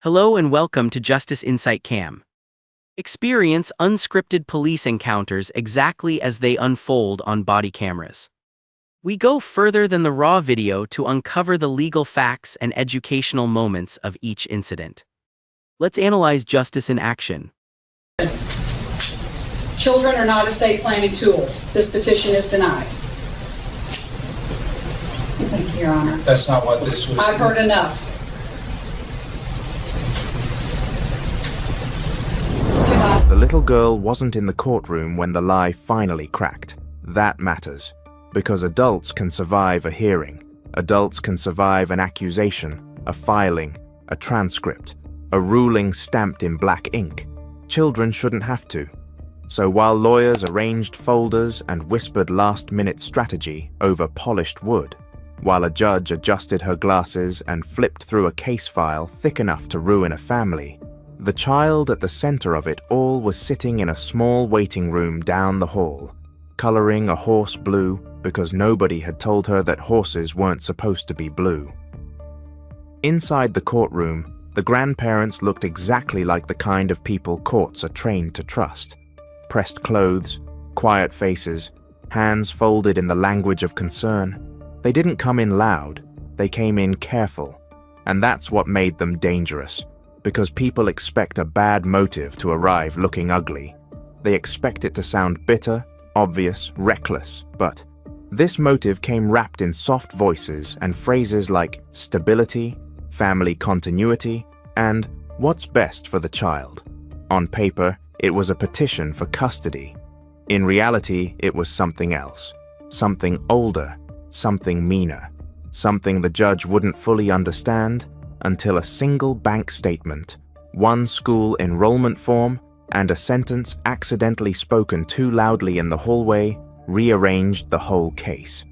Hello and welcome to Justice Insight Cam. Experience unscripted police encounters exactly as they unfold on body cameras. We go further than the raw video to uncover the legal facts and educational moments of each incident. Let's analyze justice in action. Children are not estate planning tools. This petition is denied. Thank you, Your Honor. That's not what this was. I've heard enough. The little girl wasn't in the courtroom when the lie finally cracked. That matters. Because adults can survive a hearing. Adults can survive an accusation, a filing, a transcript, a ruling stamped in black ink. Children shouldn't have to. So while lawyers arranged folders and whispered last-minute strategy over polished wood, while a judge adjusted her glasses and flipped through a case file thick enough to ruin a family, the child at the center of it all was sitting in a small waiting room down the hall, coloring a horse blue because nobody had told her that horses weren't supposed to be blue. Inside the courtroom, the grandparents looked exactly like the kind of people courts are trained to trust. Pressed clothes, quiet faces, hands folded in the language of concern. They didn't come in loud, they came in careful. And that's what made them dangerous, because people expect a bad motive to arrive looking ugly. They expect it to sound bitter, obvious, reckless, but this motive came wrapped in soft voices and phrases like stability, family continuity, and what's best for the child. On paper, it was a petition for custody. In reality, it was something else. Something older, something meaner. Something the judge wouldn't fully understand until a single bank statement, one school enrollment form, and a sentence accidentally spoken too loudly in the hallway rearranged the whole case.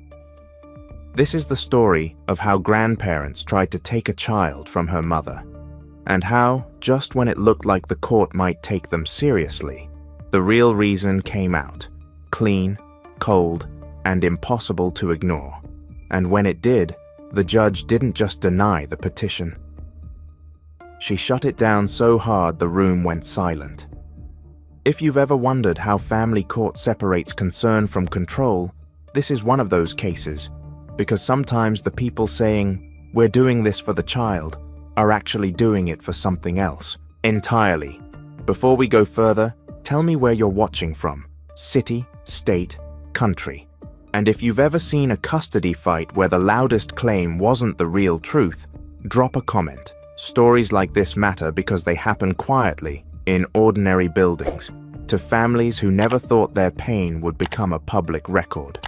This is the story of how grandparents tried to take a child from her mother, and how, just when it looked like the court might take them seriously, the real reason came out, clean, cold, and impossible to ignore. And when it did, the judge didn't just deny the petition. She shut it down so hard the room went silent. If you've ever wondered how family court separates concern from control, this is one of those cases, because sometimes the people saying, "We're doing this for the child," are actually doing it for something else, entirely. Before we go further, tell me where you're watching from, city, state, country. And if you've ever seen a custody fight where the loudest claim wasn't the real truth, drop a comment. Stories like this matter because they happen quietly, in ordinary buildings, to families who never thought their pain would become a public record.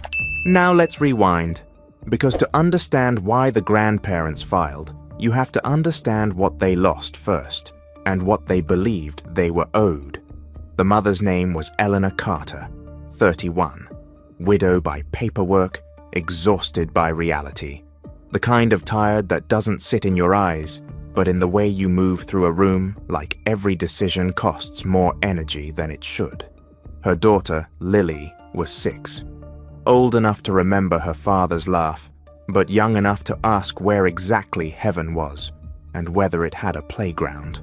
Now let's rewind, because to understand why the grandparents filed, you have to understand what they lost first, and what they believed they were owed. The mother's name was Eleanor Carter, 31, widow by paperwork, exhausted by reality. The kind of tired that doesn't sit in your eyes, but in the way you move through a room like every decision costs more energy than it should. Her daughter, Lily, was 6, old enough to remember her father's laugh, but young enough to ask where exactly heaven was and whether it had a playground.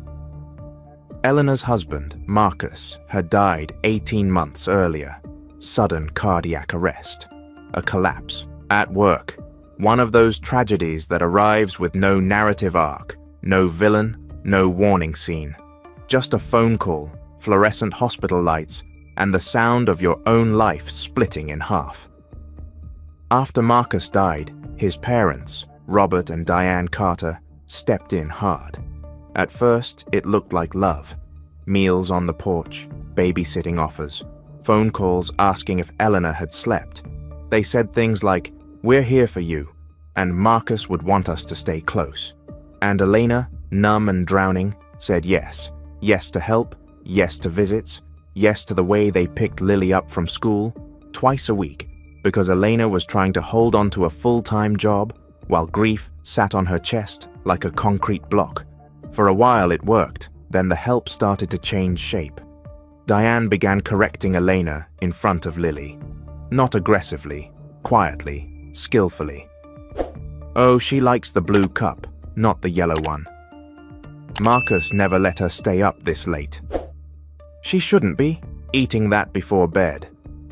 Eleanor's husband, Marcus, had died 18 months earlier. Sudden cardiac arrest. A collapse. At work. One of those tragedies that arrives with no narrative arc, no villain, no warning scene. Just a phone call, fluorescent hospital lights, and the sound of your own life splitting in half. After Marcus died, his parents, Robert and Diane Carter, stepped in hard. At first, it looked like love. Meals on the porch, babysitting offers, phone calls asking if Eleanor had slept. They said things like, "We're here for you," and Marcus would want us to stay close. And Elena, numb and drowning, said yes. Yes to help, yes to visits, yes to the way they picked Lily up from school, twice a week, because Elena was trying to hold on to a full-time job while grief sat on her chest like a concrete block. For a while it worked, then the help started to change shape. Diane began correcting Elena in front of Lily. Not aggressively, quietly, skillfully. "Oh, she likes the blue cup, not the yellow one." Marcus never let her stay up this late. She shouldn't be, eating that before bed.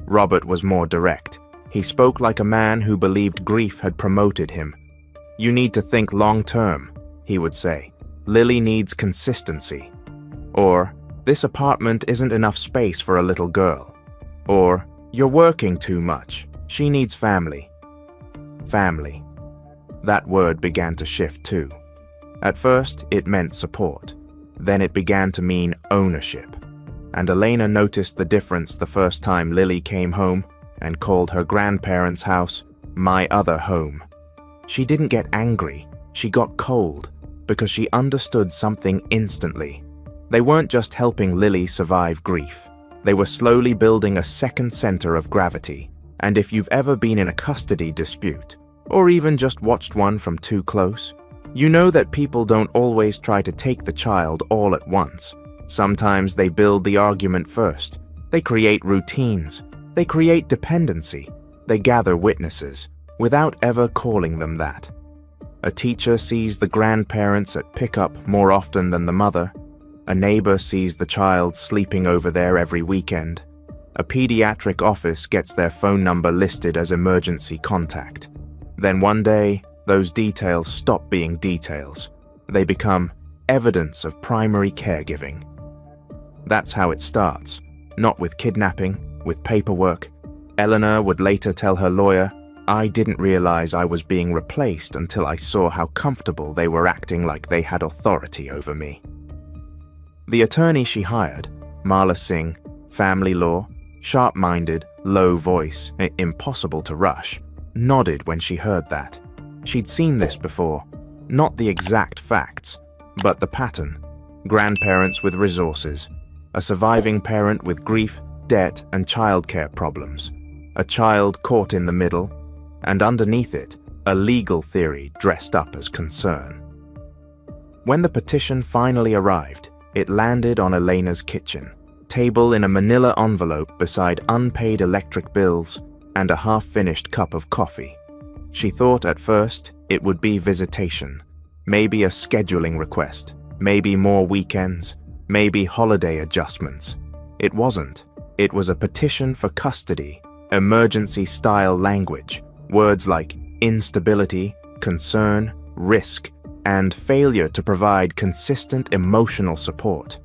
Robert was more direct. He spoke like a man who believed grief had promoted him. You need to think long-term, he would say. Lily needs consistency. Or, this apartment isn't enough space for a little girl. Or, you're working too much. She needs family. Family. That word began to shift too. At first, it meant support. Then it began to mean ownership. And Elena noticed the difference the first time Lily came home and called her grandparents' house my other home. She didn't get angry, she got cold, because she understood something instantly. They weren't just helping Lily survive grief. They were slowly building a second center of gravity. And if you've ever been in a custody dispute, or even just watched one from too close, you know that people don't always try to take the child all at once. Sometimes they build the argument first. They create routines. They create dependency. They gather witnesses, without ever calling them that. A teacher sees the grandparents at pickup more often than the mother. A neighbor sees the child sleeping over there every weekend. A pediatric office gets their phone number listed as emergency contact. Then one day, those details stop being details. They become evidence of primary caregiving. That's how it starts, not with kidnapping, with paperwork. Eleanor would later tell her lawyer, "I didn't realize I was being replaced until I saw how comfortable they were acting like they had authority over me." The attorney she hired, Marla Singh, family law, sharp-minded, low voice, impossible to rush, nodded when she heard that. She'd seen this before, not the exact facts, but the pattern. Grandparents with resources, a surviving parent with grief, debt, and childcare problems, a child caught in the middle, and underneath it, a legal theory dressed up as concern. When the petition finally arrived, it landed on Elena's kitchen table in a manila envelope beside unpaid electric bills and a half-finished cup of coffee. She thought at first it would be visitation, maybe a scheduling request, maybe more weekends, maybe holiday adjustments. It wasn't. It was a petition for custody, emergency-style language, words like instability, concern, risk, and failure to provide consistent emotional support.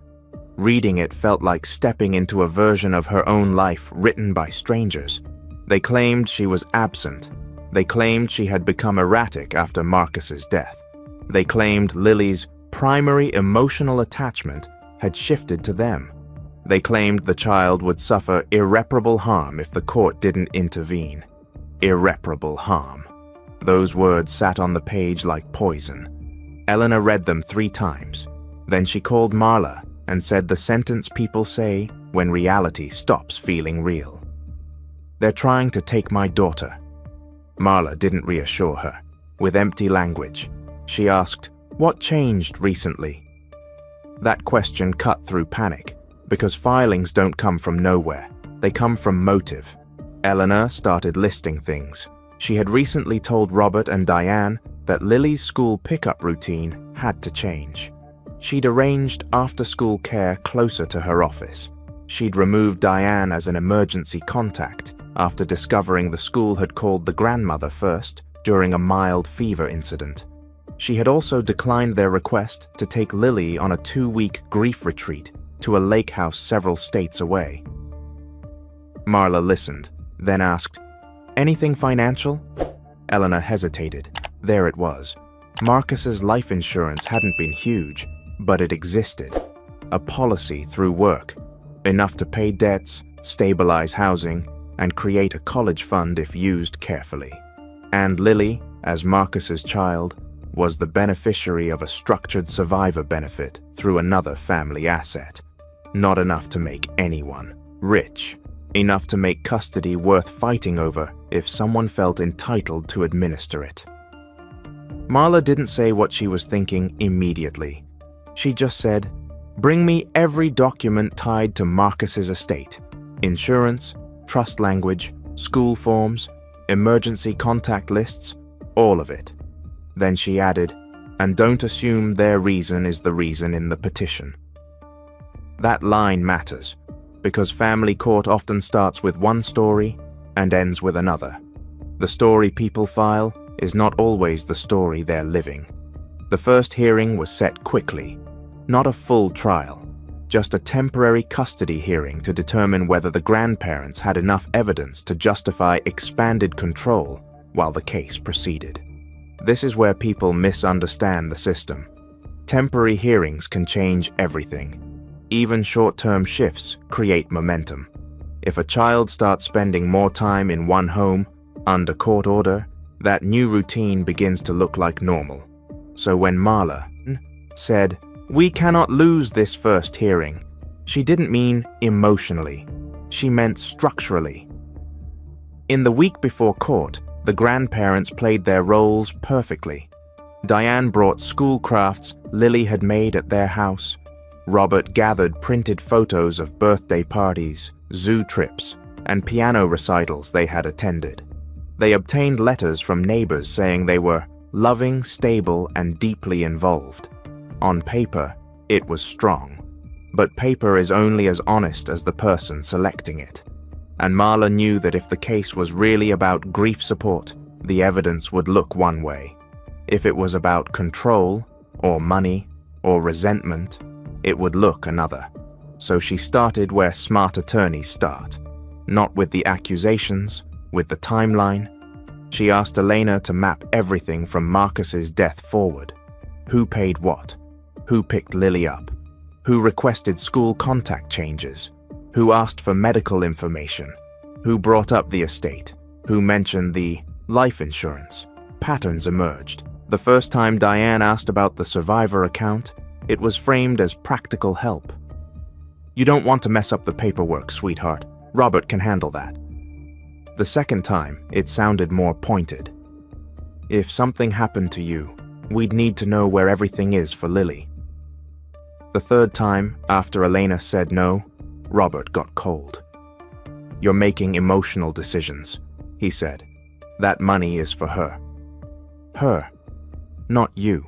Reading it felt like stepping into a version of her own life written by strangers. They claimed she was absent. They claimed she had become erratic after Marcus's death. They claimed Lily's primary emotional attachment had shifted to them. They claimed the child would suffer irreparable harm if the court didn't intervene. Irreparable harm. Those words sat on the page like poison. Eleanor read them 3 times. Then she called Marla and said the sentence people say when reality stops feeling real. "They're trying to take my daughter." Marla didn't reassure her. With empty language, she asked, "What changed recently?" That question cut through panic, because filings don't come from nowhere. They come from motive. Eleanor started listing things. She had recently told Robert and Diane that Lily's school pickup routine had to change. She'd arranged after-school care closer to her office. She'd removed Diane as an emergency contact after discovering the school had called the grandmother first during a mild fever incident. She had also declined their request to take Lily on a 2-week grief retreat to a lake house several states away. Marla listened, then asked, "Anything financial?" Eleanor hesitated. There it was. Marcus's life insurance hadn't been huge, but it existed. A policy through work, enough to pay debts, stabilize housing, and create a college fund if used carefully. And Lily, as Marcus's child, was the beneficiary of a structured survivor benefit through another family asset. Not enough to make anyone rich. Enough to make custody worth fighting over if someone felt entitled to administer it. Marla didn't say what she was thinking immediately. She just said, "Bring me every document tied to Marcus's estate. Insurance, trust language, school forms, emergency contact lists, all of it." Then she added, and don't assume their reason is the reason in the petition. That line matters, because family court often starts with one story and ends with another. The story people file is not always the story they're living. The first hearing was set quickly, not a full trial, just a temporary custody hearing to determine whether the grandparents had enough evidence to justify expanded control while the case proceeded. This is where people misunderstand the system. Temporary hearings can change everything. Even short-term shifts create momentum. If a child starts spending more time in one home, under court order, that new routine begins to look like normal. So when Marla said, "We cannot lose this first hearing," she didn't mean emotionally. She meant structurally. In the week before court, the grandparents played their roles perfectly. Diane brought school crafts Lily had made at their house. Robert gathered printed photos of birthday parties, zoo trips, and piano recitals they had attended. They obtained letters from neighbors saying they were loving, stable, and deeply involved. On paper, it was strong. But paper is only as honest as the person selecting it. And Marla knew that if the case was really about grief support, the evidence would look one way. If it was about control, or money, or resentment, it would look another. So she started where smart attorneys start. Not with the accusations, with the timeline. She asked Elena to map everything from Marcus's death forward. Who paid what? Who picked Lily up? Who requested school contact changes? Who asked for medical information? Who brought up the estate? Who mentioned the life insurance? Patterns emerged. The first time Diane asked about the survivor account, it was framed as practical help. "You don't want to mess up the paperwork, sweetheart. Robert can handle that." The second time, it sounded more pointed. "If something happened to you, we'd need to know where everything is for Lily." The third time, after Elena said no, Robert got cold. "You're making emotional decisions," he said. "That money is for her." Her, not you.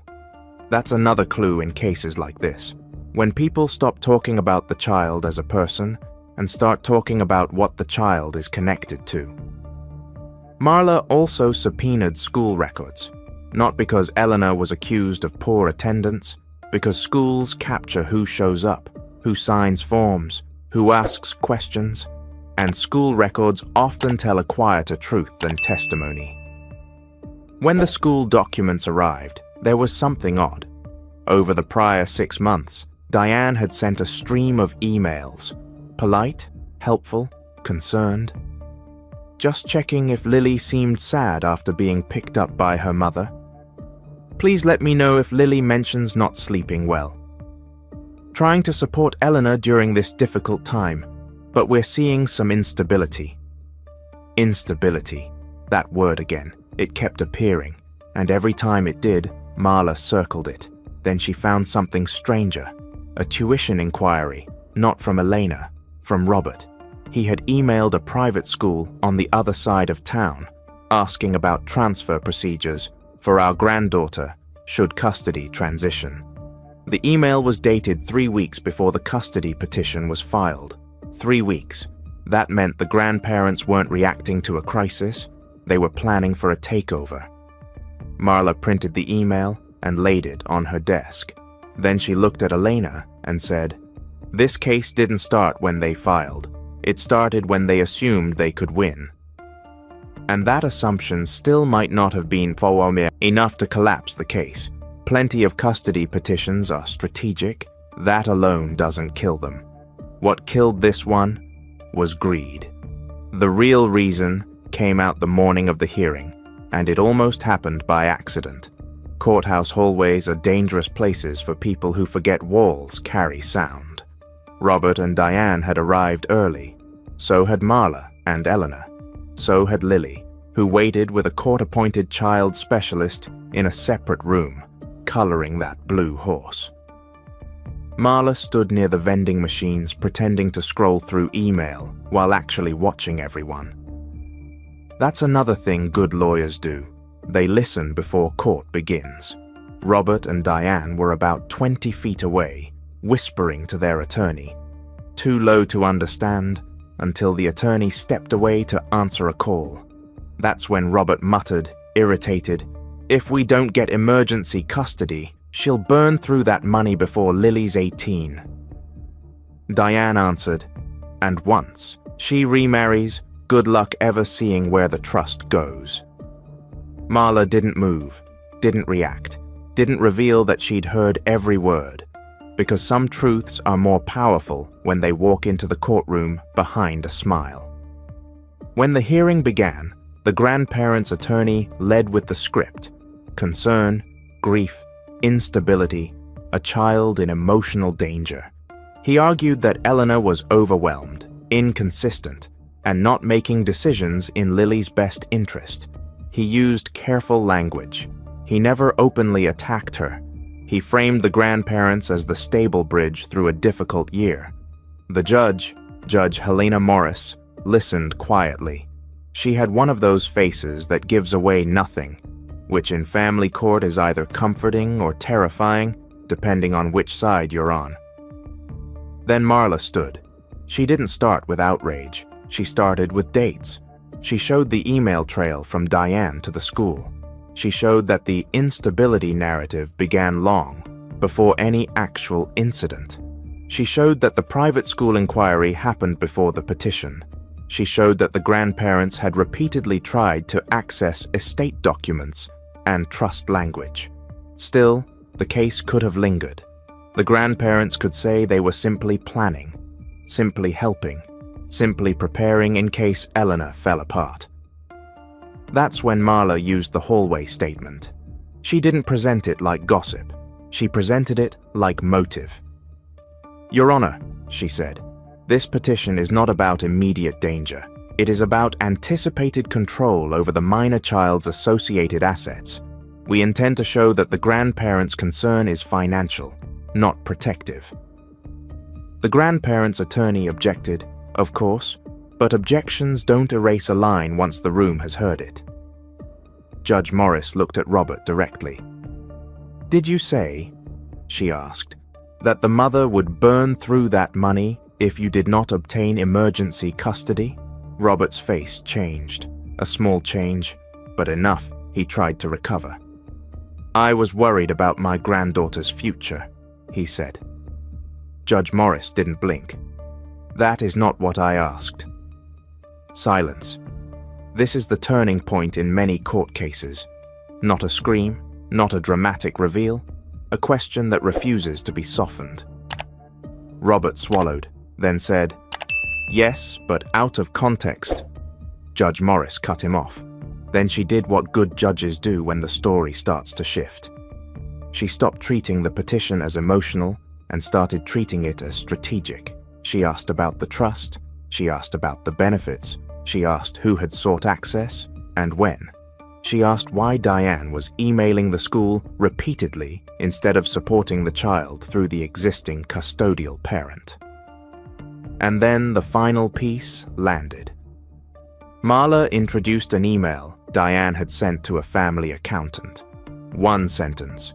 That's another clue in cases like this. When people stop talking about the child as a person and start talking about what the child is connected to. Marla also subpoenaed school records, not because Eleanor was accused of poor attendance, because schools capture who shows up, who signs forms, who asks questions, and school records often tell a quieter truth than testimony. When the school documents arrived, there was something odd. Over the prior 6 months, Diane had sent a stream of emails, polite, helpful, concerned. Just checking if Lily seemed sad after being picked up by her mother. Please let me know if Lily mentions not sleeping well. Trying to support Eleanor during this difficult time, but we're seeing some instability. Instability, that word again. It kept appearing, and every time it did, Marla circled it. Then she found something stranger, a tuition inquiry, not from Elena, from Robert. He had emailed a private school on the other side of town, asking about transfer procedures for our granddaughter should custody transition. The email was dated 3 weeks before the custody petition was filed. 3 weeks. That meant the grandparents weren't reacting to a crisis, they were planning for a takeover. Marla printed the email and laid it on her desk. Then she looked at Elena and said, "This case didn't start when they filed. It started when they assumed they could win." And that assumption still might not have been enough to collapse the case. Plenty of custody petitions are strategic. That alone doesn't kill them. What killed this one was greed. The real reason came out the morning of the hearing, and it almost happened by accident. Courthouse hallways are dangerous places for people who forget walls carry sound. Robert and Diane had arrived early. So had Marla and Eleanor. So had Lily, who waited with a court-appointed child specialist in a separate room, coloring that blue horse. Marla stood near the vending machines pretending to scroll through email while actually watching everyone. That's another thing good lawyers do. They listen before court begins. Robert and Diane were about 20 feet away, whispering to their attorney, too low to understand, until the attorney stepped away to answer a call. That's when Robert muttered, irritated, "If we don't get emergency custody, she'll burn through that money before Lily's 18. Diane answered, "And once she remarries, good luck ever seeing where the trust goes." Marla didn't move, didn't react, didn't reveal that she'd heard every word, because some truths are more powerful when they walk into the courtroom behind a smile. When the hearing began, the grandparents' attorney led with the script: concern, grief, instability, a child in emotional danger. He argued that Eleanor was overwhelmed, inconsistent, and not making decisions in Lily's best interest. He used careful language. He never openly attacked her. He framed the grandparents as the stable bridge through a difficult year. The judge, Judge Helena Morris, listened quietly. She had one of those faces that gives away nothing, which in family court is either comforting or terrifying, depending on which side you're on. Then Marla stood. She didn't start with outrage. She started with dates. She showed the email trail from Diane to the school. She showed that the instability narrative began long before any actual incident. She showed that the private school inquiry happened before the petition. She showed that the grandparents had repeatedly tried to access estate documents and trust language. Still, the case could have lingered. The grandparents could say they were simply planning, simply helping, simply preparing in case Eleanor fell apart. That's when Marla used the hallway statement. She didn't present it like gossip. She presented it like motive. "Your Honor," she said, "this petition is not about immediate danger. It is about anticipated control over the minor child's associated assets. We intend to show that the grandparents' concern is financial, not protective." The grandparents' attorney objected, of course, but objections don't erase a line once the room has heard it. Judge Morris looked at Robert directly. "Did you say," she asked, "that the mother would burn through that money if you did not obtain emergency custody?" Robert's face changed, a small change, but enough he tried to recover. "I was worried about my granddaughter's future," he said. Judge Morris didn't blink. "That is not what I asked." Silence. This is the turning point in many court cases. Not a scream, not a dramatic reveal, a question that refuses to be softened. Robert swallowed, then said, "Yes, but out of context." Judge Morris cut him off. Then she did what good judges do when the story starts to shift. She stopped treating the petition as emotional and started treating it as strategic. She asked about the trust, she asked about the benefits, she asked who had sought access and when. She asked why Diane was emailing the school repeatedly instead of supporting the child through the existing custodial parent. And then the final piece landed. Marla introduced an email Diane had sent to a family accountant. One sentence.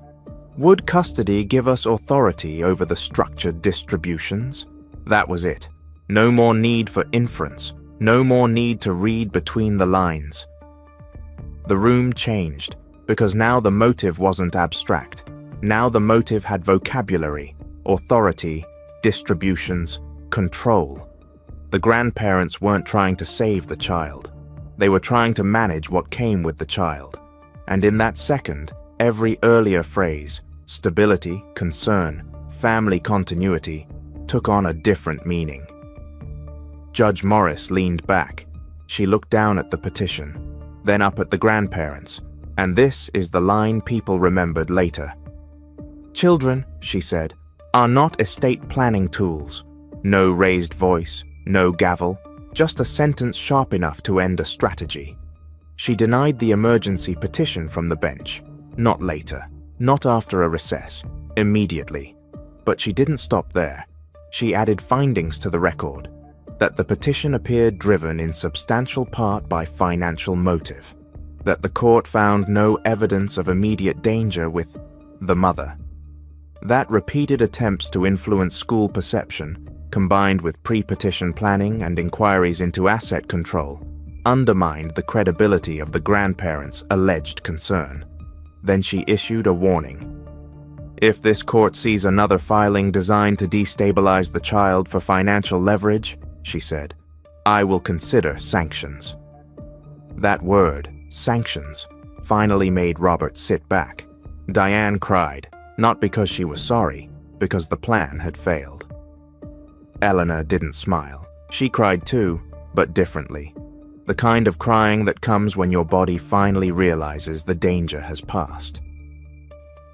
"Would custody give us authority over the structured distributions?" That was it. No more need for inference. No more need to read between the lines. The room changed, because now the motive wasn't abstract. Now the motive had vocabulary, authority, distributions, control. The grandparents weren't trying to save the child. They were trying to manage what came with the child. And in that second, every earlier phrase, stability, concern, family continuity, took on a different meaning. Judge Morris leaned back. She looked down at the petition, then up at the grandparents, and this is the line people remembered later. "Children," she said, "are not estate planning tools. No raised voice, no gavel, just a sentence sharp enough to end a strategy." She denied the emergency petition from the bench, not later, not after a recess, immediately. But she didn't stop there. She added findings to the record, that the petition appeared driven in substantial part by financial motive, that the court found no evidence of immediate danger with the mother. That repeated attempts to influence school perception, combined with pre-petition planning and inquiries into asset control, undermined the credibility of the grandparents' alleged concern. Then she issued a warning. If this court sees another filing designed to destabilize the child for financial leverage, she said, I will consider sanctions. That word, sanctions, finally made Robert sit back. Diane cried, not because she was sorry, because the plan had failed. Eleanor didn't smile. She cried too, but differently. The kind of crying that comes when your body finally realizes the danger has passed.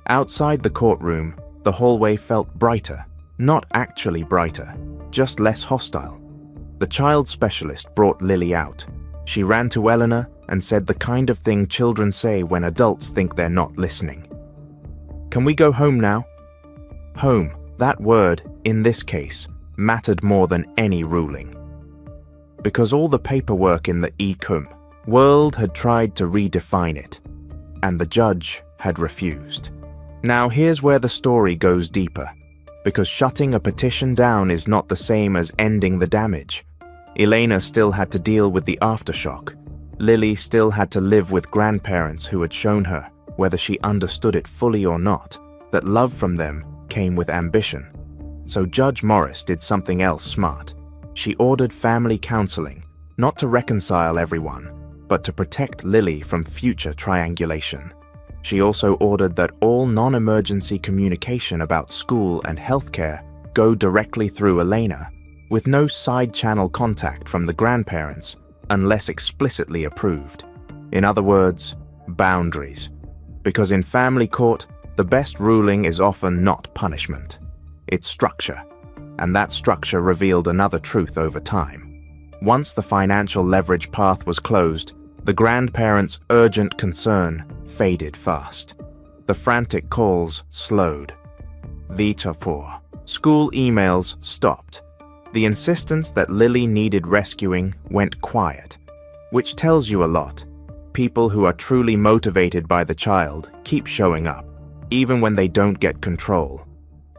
Outside the courtroom, the hallway felt brighter, not actually brighter, just less hostile. The child specialist brought Lily out. She ran to Eleanor and said the kind of thing children say when adults think they're not listening. Can we go home now? Home, that word, in this case, mattered more than any ruling. Because all the paperwork in the e-cum world had tried to redefine it, and the judge had refused. Now here's where the story goes deeper, because shutting a petition down is not the same as ending the damage. Elena still had to deal with the aftershock. Lily still had to live with grandparents who had shown her, whether she understood it fully or not, that love from them came with ambition. So Judge Morris did something else smart. She ordered family counseling, not to reconcile everyone, but to protect Lily from future triangulation. She also ordered that all non-emergency communication about school and healthcare go directly through Elena, with no side-channel contact from the grandparents unless explicitly approved. In other words, boundaries. Because in family court, the best ruling is often not punishment. It's structure. And that structure revealed another truth over time. Once the financial leverage path was closed, the grandparents' urgent concern faded fast. The frantic calls slowed. Vita for school emails stopped. The insistence that Lily needed rescuing went quiet, which tells you a lot. People who are truly motivated by the child keep showing up, even when they don't get control.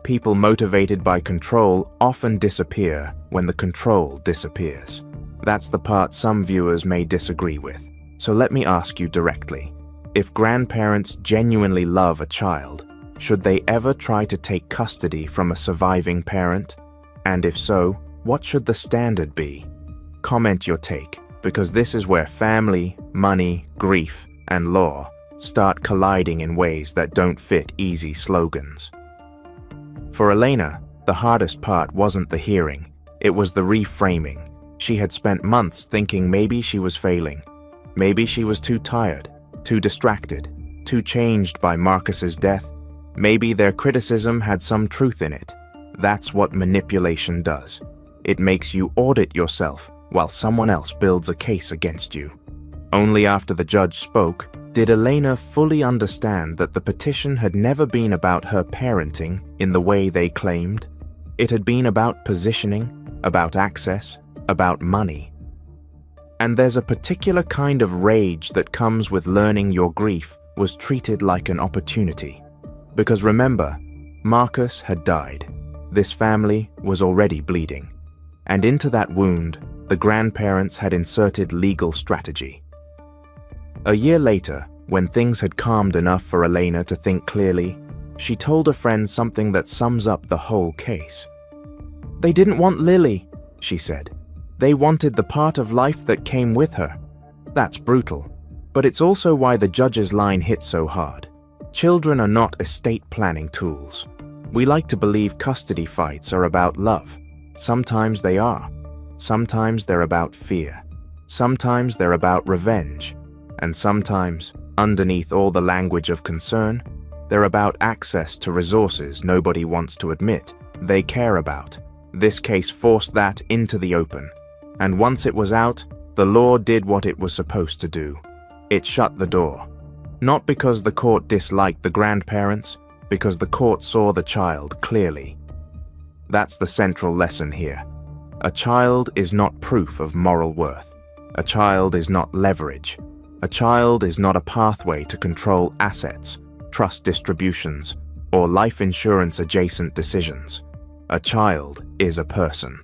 People motivated by control often disappear when the control disappears. That's the part some viewers may disagree with. So let me ask you directly. If grandparents genuinely love a child, should they ever try to take custody from a surviving parent? And if so, what should the standard be? Comment your take, because this is where family, money, grief, and law start colliding in ways that don't fit easy slogans. For Elena, the hardest part wasn't the hearing, it was the reframing. She had spent months thinking maybe she was failing. Maybe she was too tired, too distracted, too changed by Marcus's death. Maybe their criticism had some truth in it. That's what manipulation does. It makes you audit yourself while someone else builds a case against you. Only after the judge spoke did Elena fully understand that the petition had never been about her parenting in the way they claimed. It had been about positioning, about access, about money. And there's a particular kind of rage that comes with learning your grief was treated like an opportunity. Because remember, Marcus had died. This family was already bleeding. And into that wound, the grandparents had inserted legal strategy. A year later, when things had calmed enough for Elena to think clearly, she told a friend something that sums up the whole case. They didn't want Lily, she said. They wanted the part of life that came with her. That's brutal, but it's also why the judge's line hit so hard. Children are not estate planning tools. We like to believe custody fights are about love. Sometimes they are. Sometimes they're about fear. Sometimes they're about revenge. And sometimes, underneath all the language of concern, they're about access to resources nobody wants to admit they care about. This case forced that into the open. And once it was out, the law did what it was supposed to do. It shut the door. Not because the court disliked the grandparents, because the court saw the child clearly. That's the central lesson here. A child is not proof of moral worth. A child is not leverage. A child is not a pathway to control assets, trust distributions, or life insurance adjacent decisions. A child is a person.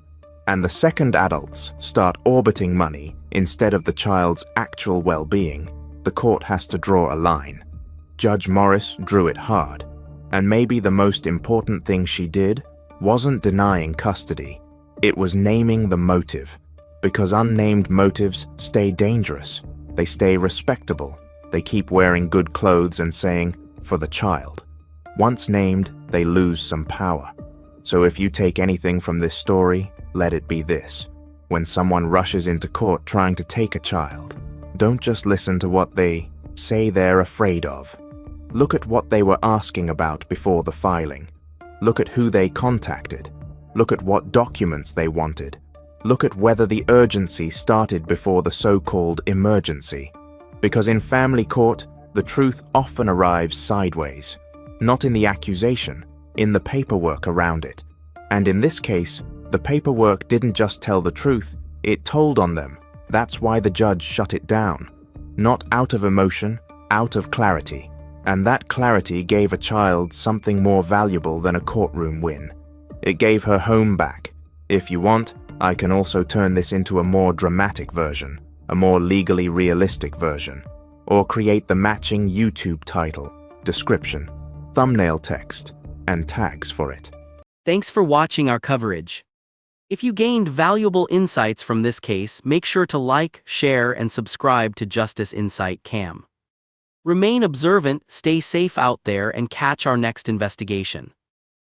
And the second adults start orbiting money instead of the child's actual well-being, the court has to draw a line. Judge Morris drew it hard, and maybe the most important thing she did wasn't denying custody, it was naming the motive, because unnamed motives stay dangerous, they stay respectable, they keep wearing good clothes and saying, "for the child." Once named, they lose some power. So if you take anything from this story, let it be this. When someone rushes into court trying to take a child, don't just listen to what they say they're afraid of. Look at what they were asking about before the filing. Look at who they contacted. Look at what documents they wanted. Look at whether the urgency started before the so-called emergency. Because in family court, the truth often arrives sideways. Not in the accusation, in the paperwork around it. And in this case, the paperwork didn't just tell the truth, it told on them. That's why the judge shut it down. Not out of emotion, out of clarity. And that clarity gave a child something more valuable than a courtroom win. It gave her home back. If you want, I can also turn this into a more dramatic version, a more legally realistic version, or create the matching YouTube title, description, thumbnail text, and tags for it. Thanks for watching our coverage. If you gained valuable insights from this case, make sure to like, share, and subscribe to Justice Insight Cam. Remain observant, stay safe out there, and catch our next investigation.